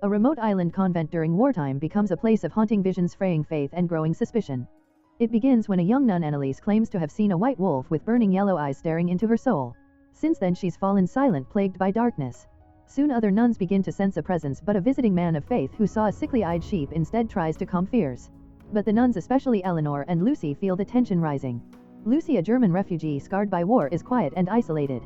A remote island convent during wartime becomes a place of haunting visions, fraying faith and growing suspicion. It begins when a young nun, Annalise, claims to have seen a white wolf with burning yellow eyes staring into her soul. Since then she's fallen silent, plagued by darkness. Soon other nuns begin to sense a presence, but a visiting man of faith who saw a sickly-eyed sheep instead tries to calm fears. But the nuns, especially Eleanor and Lucy, feel the tension rising. Lucy, a German refugee scarred by war, is quiet and isolated.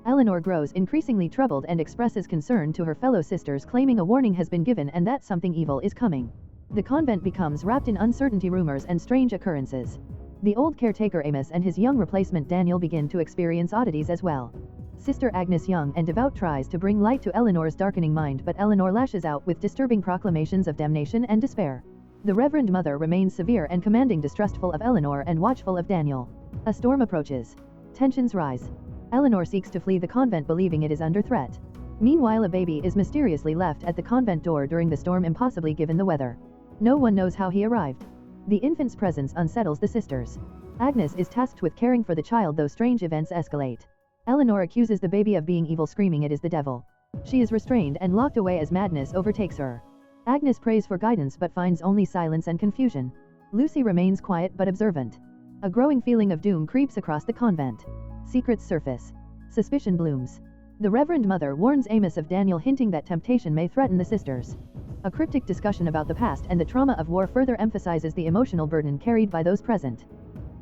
Eleanor grows increasingly troubled and expresses concern to her fellow sisters, claiming a warning has been given and that something evil is coming. The convent becomes wrapped in uncertainty, rumors and strange occurrences. The old caretaker Amos and his young replacement Daniel begin to experience oddities as well. Sister Agnes, young and devout, tries to bring light to Eleanor's darkening mind, but Eleanor lashes out with disturbing proclamations of damnation and despair. The Reverend Mother remains severe and commanding, distrustful of Eleanor and watchful of Daniel. A storm approaches. Tensions rise. Eleanor seeks to flee the convent, believing it is under threat. Meanwhile, a baby is mysteriously left at the convent door during the storm, impossibly given the weather. No one knows how he arrived. The infant's presence unsettles the sisters. Agnes is tasked with caring for the child, though strange events escalate. Eleanor accuses the baby of being evil, screaming it is the devil. She is restrained and locked away as madness overtakes her. Agnes prays for guidance but finds only silence and confusion. Lucy remains quiet but observant. A growing feeling of doom creeps across the convent. Secrets surface. Suspicion blooms. The Reverend Mother warns Amos of Daniel, hinting that temptation may threaten the sisters. A cryptic discussion about the past and the trauma of war further emphasizes the emotional burden carried by those present.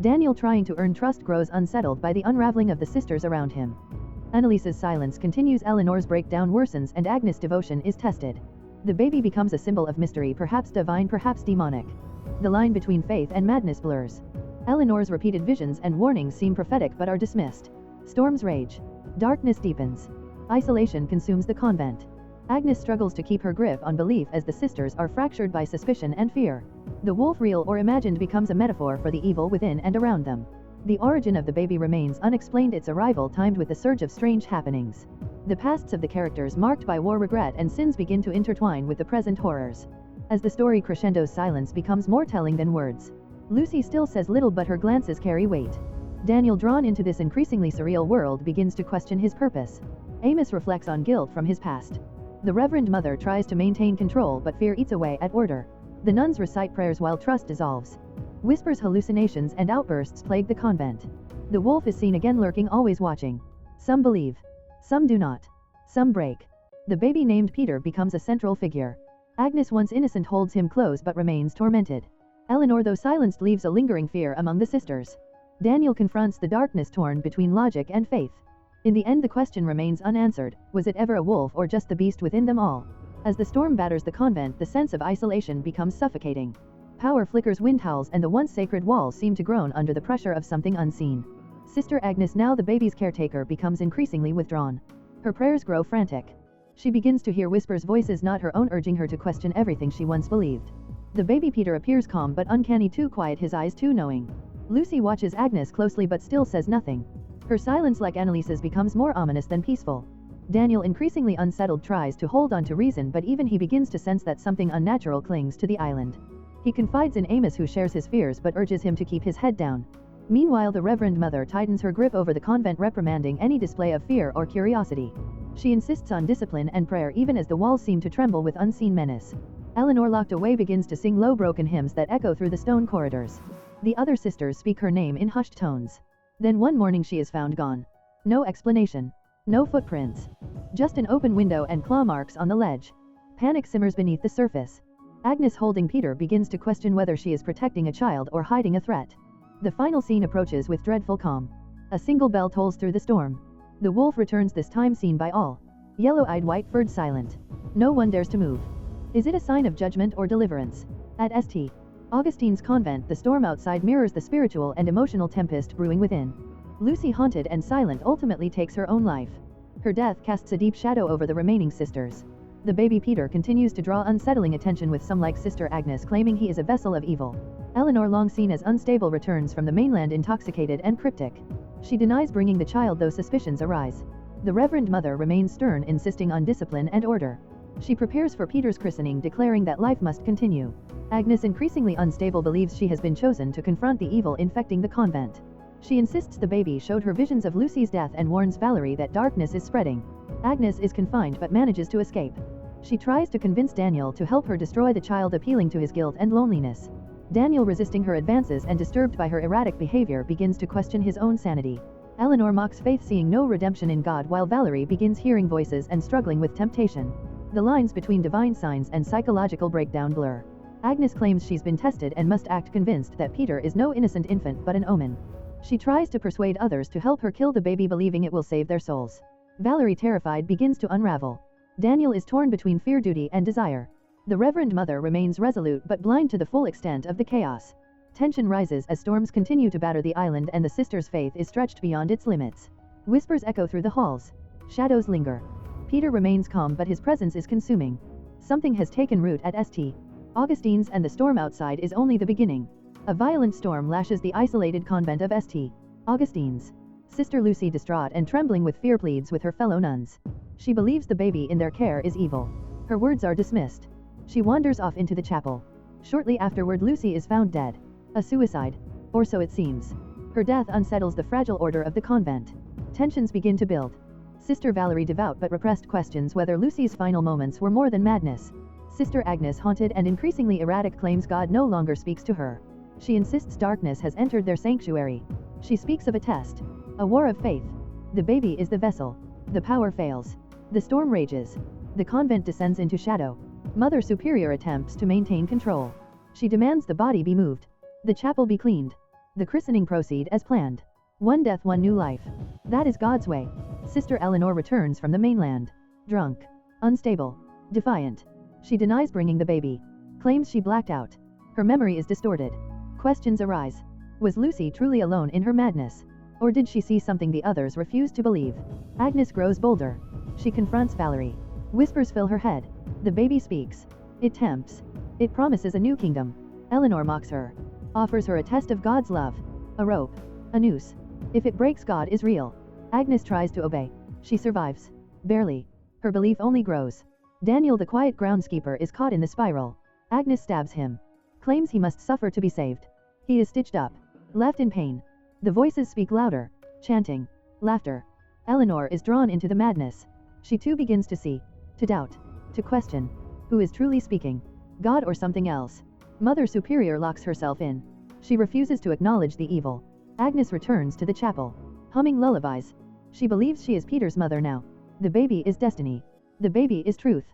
Daniel, trying to earn trust, grows unsettled by the unraveling of the sisters around him. Annalise's silence continues, Eleanor's breakdown worsens, and Agnes' devotion is tested. The baby becomes a symbol of mystery, perhaps divine, perhaps demonic. The line between faith and madness blurs. Eleanor's repeated visions and warnings seem prophetic but are dismissed. Storms rage. Darkness deepens. Isolation consumes the convent. Agnes struggles to keep her grip on belief as the sisters are fractured by suspicion and fear. The wolf, real or imagined, becomes a metaphor for the evil within and around them. The origin of the baby remains unexplained, its arrival timed with a surge of strange happenings. The pasts of the characters, marked by war, regret and sins, begin to intertwine with the present horrors. As the story crescendos, silence becomes more telling than words. Lucy still says little, but her glances carry weight. Daniel, drawn into this increasingly surreal world, begins to question his purpose. Amos reflects on guilt from his past. The Reverend Mother tries to maintain control, but fear eats away at order. The nuns recite prayers while trust dissolves. Whispers, hallucinations and outbursts plague the convent. The wolf is seen again, lurking, always watching. Some believe. Some do not. Some break. The baby named Peter becomes a central figure. Agnes, once innocent, holds him close but remains tormented. Eleanor, though silenced, leaves a lingering fear among the sisters. Daniel confronts the darkness, torn between logic and faith. In the end, the question remains unanswered: was it ever a wolf or just the beast within them all? As the storm batters the convent, the sense of isolation becomes suffocating. Power flickers, wind howls, and the once sacred walls seem to groan under the pressure of something unseen. Sister Agnes, now the baby's caretaker, becomes increasingly withdrawn. Her prayers grow frantic. She begins to hear whispers, voices not her own, urging her to question everything she once believed. The baby Peter appears calm but uncanny, too quiet, his eyes too knowing. Lucy watches Agnes closely but still says nothing. Her silence, like Annalise's, becomes more ominous than peaceful. Daniel, increasingly unsettled, tries to hold on to reason, but even he begins to sense that something unnatural clings to the island. He confides in Amos, who shares his fears but urges him to keep his head down. Meanwhile, the Reverend Mother tightens her grip over the convent, reprimanding any display of fear or curiosity. She insists on discipline and prayer, even as the walls seem to tremble with unseen menace. Eleanor, locked away, begins to sing low, broken hymns that echo through the stone corridors. The other sisters speak her name in hushed tones. Then one morning she is found gone. No explanation. No footprints. Just an open window and claw marks on the ledge. Panic simmers beneath the surface. Agnes, holding Peter, begins to question whether she is protecting a child or hiding a threat. The final scene approaches with dreadful calm. A single bell tolls through the storm. The wolf returns, this time seen by all. Yellow-eyed, white-furred, silent. No one dares to move. Is it a sign of judgment or deliverance? At St. Augustine's convent, the storm outside mirrors the spiritual and emotional tempest brewing within. Lucy, haunted and silent, ultimately takes her own life. Her death casts a deep shadow over the remaining sisters. The baby Peter continues to draw unsettling attention, with some, like Sister Agnes, claiming he is a vessel of evil. Eleanor, long seen as unstable, returns from the mainland intoxicated and cryptic. She denies bringing the child, though suspicions arise. The Reverend Mother remains stern, insisting on discipline and order. She prepares for Peter's christening, declaring that life must continue. Agnes, increasingly unstable, believes she has been chosen to confront the evil infecting the convent. She insists the baby showed her visions of Lucy's death and warns Valerie that darkness is spreading. Agnes is confined but manages to escape. She tries to convince Daniel to help her destroy the child, appealing to his guilt and loneliness. Daniel, resisting her advances and disturbed by her erratic behavior, begins to question his own sanity. Eleanor mocks faith, seeing no redemption in God, while Valerie begins hearing voices and struggling with temptation. The lines between divine signs and psychological breakdown blur. Agnes claims she's been tested and must act convinced that Peter is no innocent infant but an omen. She tries to persuade others to help her kill the baby, believing it will save their souls. Valerie, terrified, begins to unravel. Daniel is torn between fear, duty, and desire. The Reverend Mother remains resolute but blind to the full extent of the chaos. Tension rises as storms continue to batter the island, and the sisters' faith is stretched beyond its limits. Whispers echo through the halls. Shadows linger. Peter remains calm, but his presence is consuming. Something has taken root at St. Augustine's, and the storm outside is only the beginning. A violent storm lashes the isolated convent of St. Augustine's. Sister Lucy, distraught and trembling with fear, pleads with her fellow nuns. She believes the baby in their care is evil. Her words are dismissed. She wanders off into the chapel. Shortly afterward, Lucy is found dead. A suicide. Or so it seems. Her death unsettles the fragile order of the convent. Tensions begin to build. Sister Valerie, devout but repressed, questions whether Lucy's final moments were more than madness. Sister Agnes, haunted and increasingly erratic, claims God no longer speaks to her. She insists darkness has entered their sanctuary. She speaks of a test. A war of faith. The baby is the vessel. The power fails. The storm rages. The convent descends into shadow. Mother Superior attempts to maintain control. She demands the body be moved. The chapel be cleaned. The christening proceed as planned. One death, one new life. That is God's way. Sister Eleanor returns from the mainland. Drunk. Unstable. Defiant. She denies bringing the baby. Claims she blacked out. Her memory is distorted. Questions arise. Was Lucy truly alone in her madness? Or did she see something the others refused to believe? Agnes grows bolder. She confronts Valerie. Whispers fill her head. The baby speaks. It tempts. It promises a new kingdom. Eleanor mocks her. Offers her a test of God's love. A rope. A noose. If it breaks, God is real. Agnes tries to obey. She survives. Barely. Her belief only grows. Daniel, the quiet groundskeeper, is caught in the spiral. Agnes stabs him. Claims he must suffer to be saved. He is stitched up. Left in pain. The voices speak louder. Chanting. Laughter. Eleanor is drawn into the madness. She too begins to see. To doubt. To question. Who is truly speaking? God or something else? Mother Superior locks herself in. She refuses to acknowledge the evil. Agnes returns to the chapel. Humming lullabies. She believes she is Peter's mother now. The baby is destiny. The baby is truth.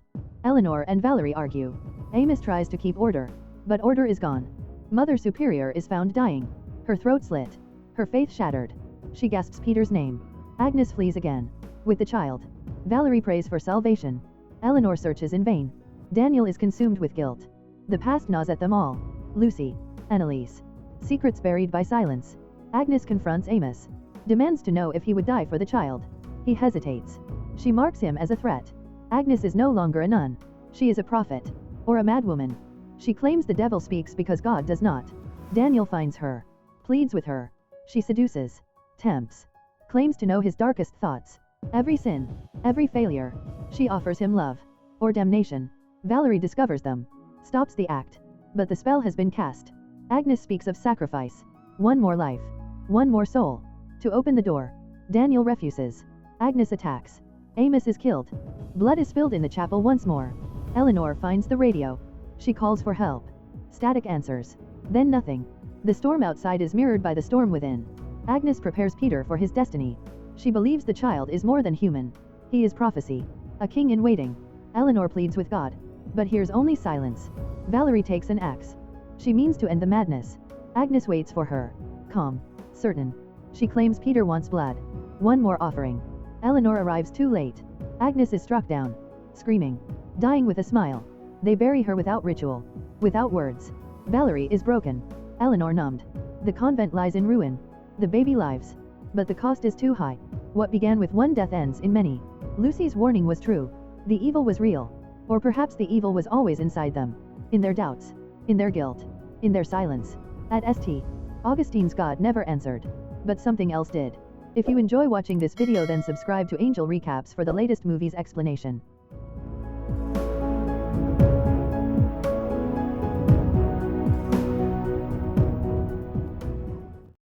Eleanor and Valerie argue. Amos tries to keep order. But order is gone. Mother Superior is found dying. Her throat slit. Her faith shattered. She gasps Peter's name. Agnes flees again. With the child. Valerie prays for salvation. Eleanor searches in vain. Daniel is consumed with guilt. The past gnaws at them all. Lucy. Annalise. Secrets buried by silence. Agnes confronts Amos. Demands to know if he would die for the child. He hesitates. She marks him as a threat. Agnes is no longer a nun. She is a prophet. Or a madwoman. She claims the devil speaks because God does not. Daniel finds her. Pleads with her. She seduces. Tempts. Claims to know his darkest thoughts. Every sin. Every failure. She offers him love. Or damnation. Valerie discovers them. Stops the act. But the spell has been cast. Agnes speaks of sacrifice. One more life. One more soul. To open the door. Daniel refuses. Agnes attacks. Amos is killed. Blood is spilled in the chapel once more. Eleanor finds the radio. She calls for help. Static answers. Then nothing. The storm outside is mirrored by the storm within. Agnes prepares Peter for his destiny. She believes the child is more than human. He is prophecy. A king in waiting. Eleanor pleads with God. But hears only silence. Valerie takes an axe. She means to end the madness. Agnes waits for her. Calm. Certain. She claims Peter wants blood. One more offering. Eleanor arrives too late. Agnes is struck down. Screaming. Dying with a smile. They bury her without ritual. Without words. Valerie is broken. Eleanor numbed. The convent lies in ruin. The baby lives. But the cost is too high. What began with one death ends in many. Lucy's warning was true. The evil was real. Or perhaps the evil was always inside them. In their doubts. In their guilt. In their silence. At St. Augustine's, God never answered. But something else did. If you enjoy watching this video, then subscribe to Angel Recaps for the latest movies explanation.